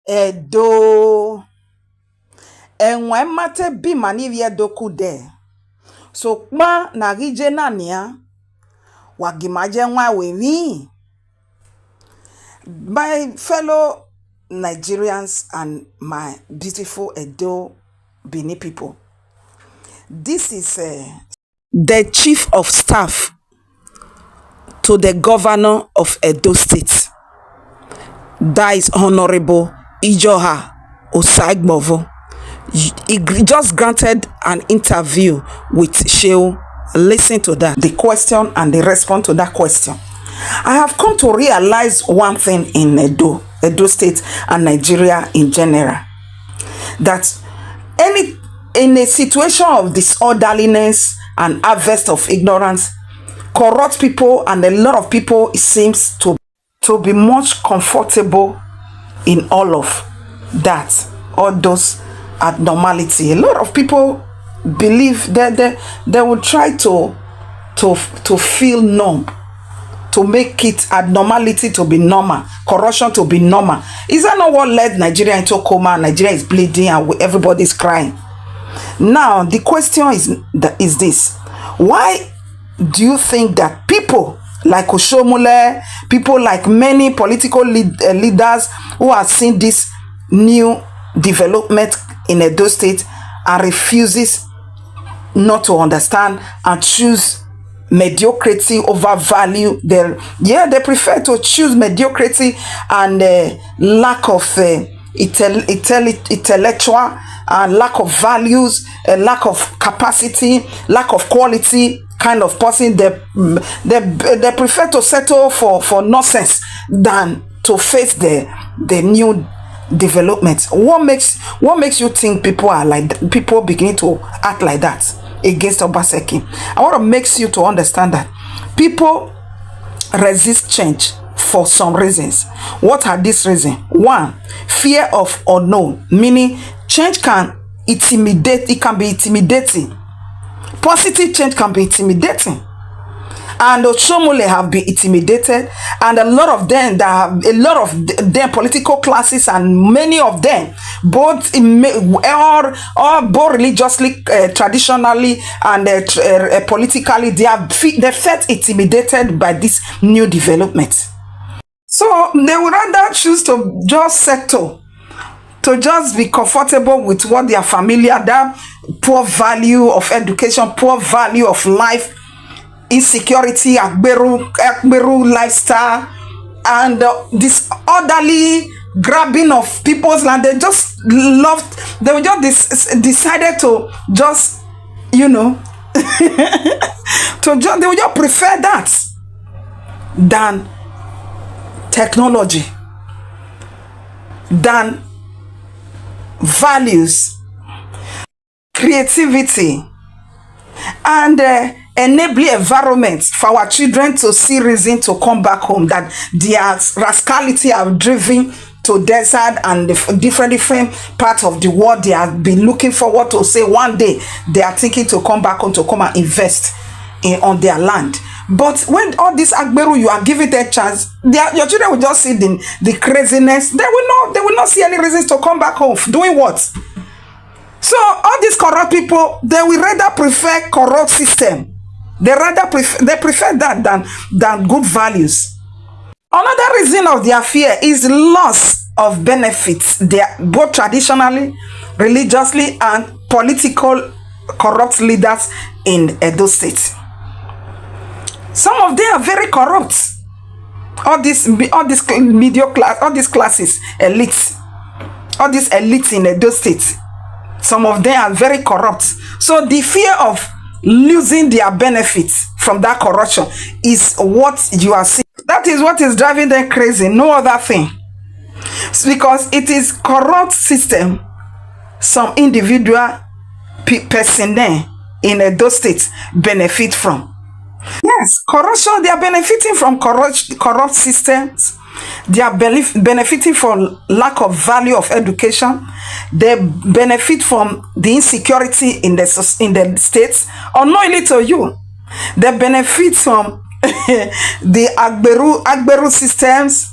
Edo enwe mate bi manivye doku de. So kma na rije nania wagimaje nwa wewi. My fellow Nigerians and my beautiful Edo Bini people, this is the chief of staff to the governor of Edo State. That is Honorable Ijoha Osaigbovo. He just granted an interview with Shehu. Listen to that. The question and the response to that question. I have come to realize one thing in Edo State and Nigeria in general. That in a situation of disorderliness and harvest of ignorance, corrupt people and a lot of people, it seems to be much comfortable in all of that, all those abnormality. A lot of people believe that they will try to feel numb, to make it abnormality to be normal, corruption to be normal. Is that not what led Nigeria into coma? Nigeria is bleeding and everybody's crying. Now the question is this: why do you think that people like Oshomole, people like many political leaders who have seen this new development in Edo State and refuses not to understand and choose mediocrity over value? They prefer to choose mediocrity and lack of intellectual and lack of values, lack of capacity, lack of quality kind of person. They prefer to settle for nonsense than to face the new development. What makes you think people beginning to act like that against Obaseki? I want to make you to understand that people resist change for some reasons. What are these reasons? One, fear of unknown, meaning change can intimidate. It can be intimidating. Positive change can be intimidating. And Oshomole have been intimidated, and a lot of them political classes, and many of them both religiously, traditionally, and politically, they felt intimidated by this new development. So they would rather choose to just settle, to just be comfortable with what they are familiar, that poor value of education, poor value of life, insecurity, Akberu lifestyle, and this orderly grabbing of people's land. They just decided to just, they would just prefer that than technology, than values, creativity, and enabling environment for our children to see reason to come back home, that their rascality have driven to desert and different parts of the world. They have been looking forward to say one day they are thinking to come back home, to come and invest on their land. But when all this Akberu, you are giving them a chance, your children will just see the craziness. They will not see any reasons to come back home. Doing what? So all these corrupt people, they will rather prefer corrupt system. They prefer that than good values. Another reason of their fear is loss of benefits. They are both traditionally, religiously, and political corrupt leaders in Edo State. Some of them are very corrupt. All this middle class, all these classes, elites, all these elites in Edo State, some of them are very corrupt. So the fear of losing their benefits from that corruption is what you are seeing. That is what is driving them crazy. No other thing. It's because it is corrupt system. Some individual person there in Edo State benefit from. Yes, corruption. They are benefiting from corrupt systems. They are benefiting from lack of value of education. They benefit from the insecurity in the states, unknowingly to you. They benefit from the Akberu systems,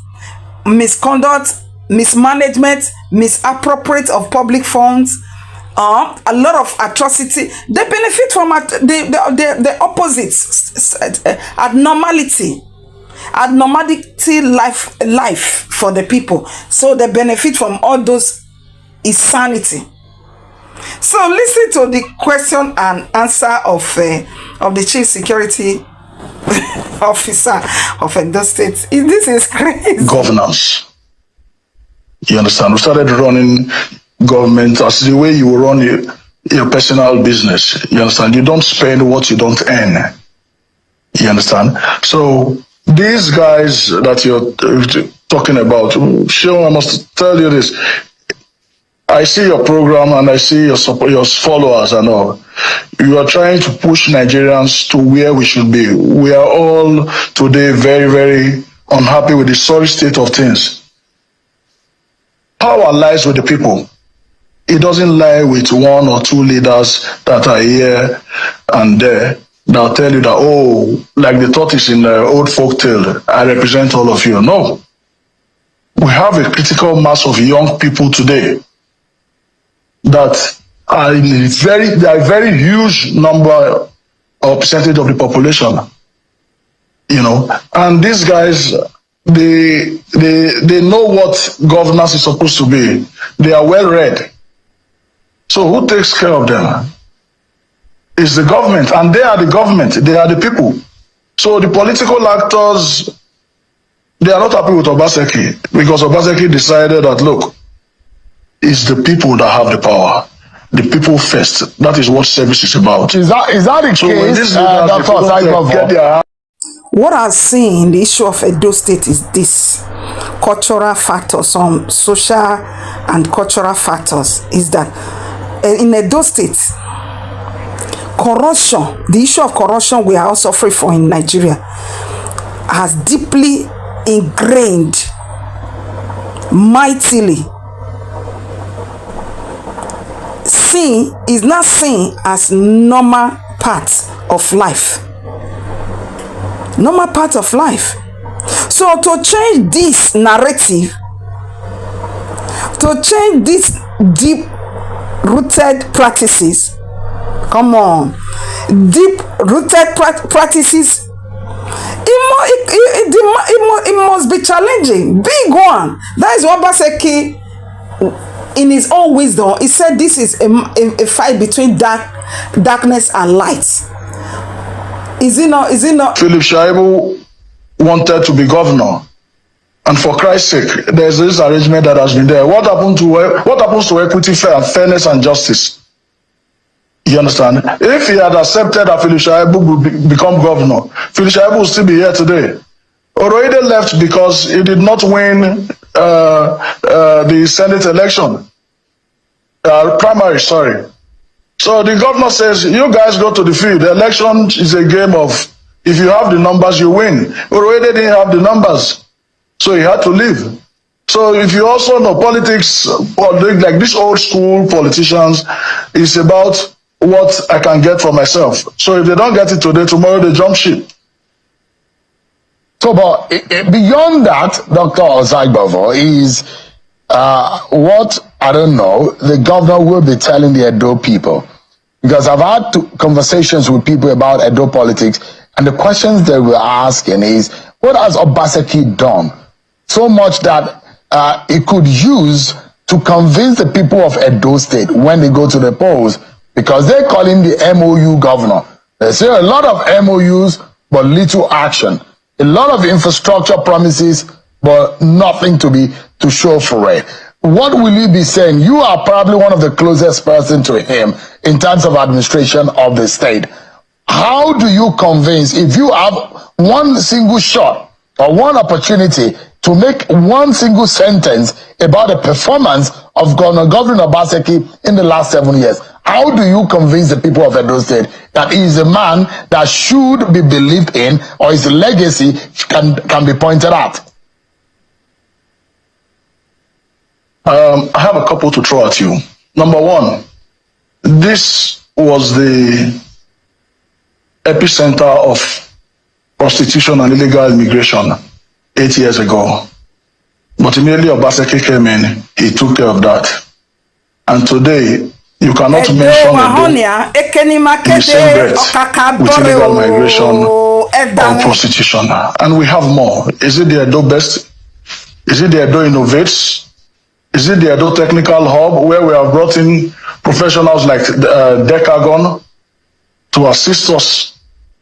misconduct, mismanagement, misappropriate of public funds, a lot of atrocity. They benefit from the opposites, abnormality life for the people. So they benefit from all those insanity. So listen to the question and answer of the chief security officer of Edo State. This is crazy. Governance. You understand? We started running government as the way you run your personal business. You understand? You don't spend what you don't earn. You understand? So these guys that you're talking about, sure, I must tell you this. I see your program and I see your followers and all. You are trying to push Nigerians to where we should be. We are all today very, very unhappy with the sorry state of things. Power lies with the people. It doesn't lie with one or two leaders that are here and there. They'll tell you that, oh, like the tortoise in the old folk tale, I represent all of you. No. We have a critical mass of young people today that are in a very huge number or percentage of the population. You know, and these guys, they know what governance is supposed to be. They are well read. So who takes care of them? It's the government, and they are the government. They are the people. So the political actors, they are not happy with Obaseki because Obaseki decided that, look, it's the people that have the power. The people first. That is what service is about. Is that the case, Dr. What I've seen, the issue of Edo State is this. Cultural factors, some social and cultural factors, is that in Edo State, corruption, the issue of corruption we are also suffering from in Nigeria, has deeply ingrained mightily. Sin is not seen as normal part of life. Normal part of life. So to change this narrative, to change these deep-rooted practices, come on, deep-rooted practices, it must be challenging, big one. That is what Obaseki, in his own wisdom, he said this is a fight between darkness and light. Is it not? Philip Shaibu wanted to be governor, and for Christ's sake, there's this arrangement that has been there. What happens to equity, fairness, and justice? You understand? If he had accepted that Philip Shaibu would become governor, Philip Shaibu would still be here today. Oroide left because he did not win the Senate election, primary, sorry. So the governor says, you guys go to the field. The election is a game of, if you have the numbers, you win. Oroide didn't have the numbers, so he had to leave. So if you also know politics, or like these old school politicians, it's about what I can get for myself. So if they don't get it today, tomorrow they jump ship. So, but beyond that, Dr. Osaigbovo, is what, I don't know, the governor will be telling the Edo people. Because I've had conversations with people about Edo politics, and the questions they were asking is, what has Obaseki done? So much that he could use to convince the people of Edo State when they go to the polls, because they call him the MOU governor. They say a lot of MOUs, but little action. A lot of infrastructure promises, but nothing to show for it. What will you be saying? You are probably one of the closest person to him in terms of administration of the state. How do you convince, if you have one single shot or one opportunity to make one single sentence about the performance of Governor Obaseki in the last 7 years, how do you convince the people of Edo State that he is a man that should be believed in, or his legacy can be pointed at? I have a couple to throw at you. Number one, this was the epicenter of prostitution and illegal immigration 8 years ago. But immediately Obaseki came in, he took care of that. And today, you cannot mention Edo in the same breath with illegal migration or prostitution. And we have more. Is it the Edo Best? Is it the Edo Innovates? Is it the Edo Technical Hub, where we have brought in professionals like Decagon to assist us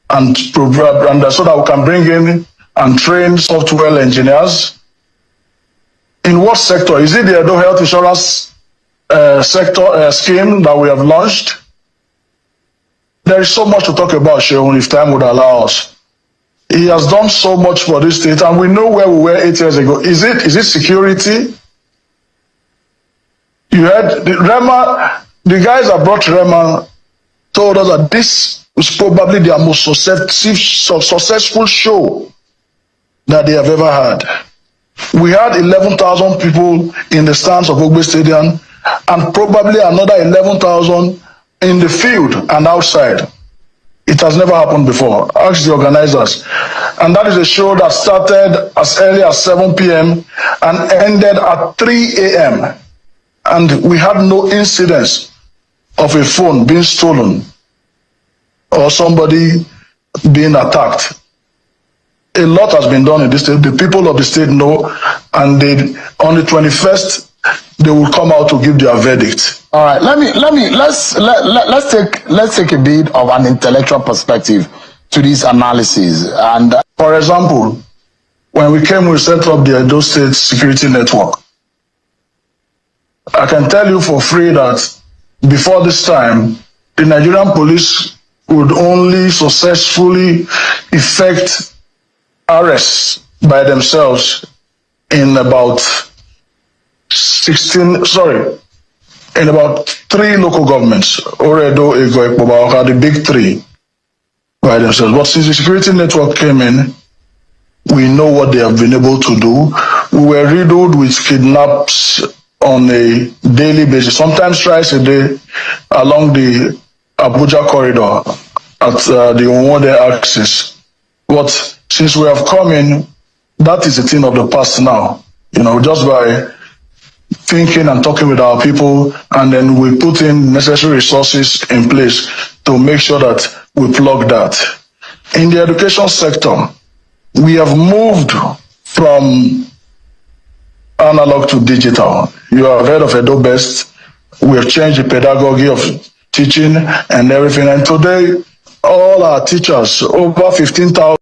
and so that we can bring in and train software engineers? In what sector? Is it the Edo Health Insurance sector scheme that we have launched? There is so much to talk about, Sheon, if time would allow us. He has done so much for this state, and we know where we were 8 years ago. Is it security? You heard the guys that brought Rema told us that this was probably their most successful show that they have ever had. We had 11,000 people in the stands of Ogbe Stadium and probably another 11,000 in the field and outside. It has never happened before. Ask the organizers. And that is a show that started as early as 7 p.m. and ended at 3 a.m. And we had no incidents of a phone being stolen or somebody being attacked. A lot has been done in this state. The people of the state know, and on the 21st, they will come out to give their verdict. All right, let's take a bit of an intellectual perspective to this analysis. And for example, when we came, we set up the Edo State Security Network. I can tell you for free that before this time, the Nigerian police would only successfully effect arrests by themselves in about 3 local governments, Oredo, Ego, Ekpoba, the big 3 by themselves. But since the security network came in, we know what they have been able to do. We were riddled with kidnaps on a daily basis, sometimes twice a day, along the Abuja corridor at the Onwode axis. But since we have come in, that is a thing of the past now. Just by thinking and talking with our people, and then we put in necessary resources in place to make sure that we plug that. In the education sector, we have moved from analog to digital. You have heard of Edo Best. We have changed the pedagogy of teaching and everything. And today, all our teachers, over 15,000,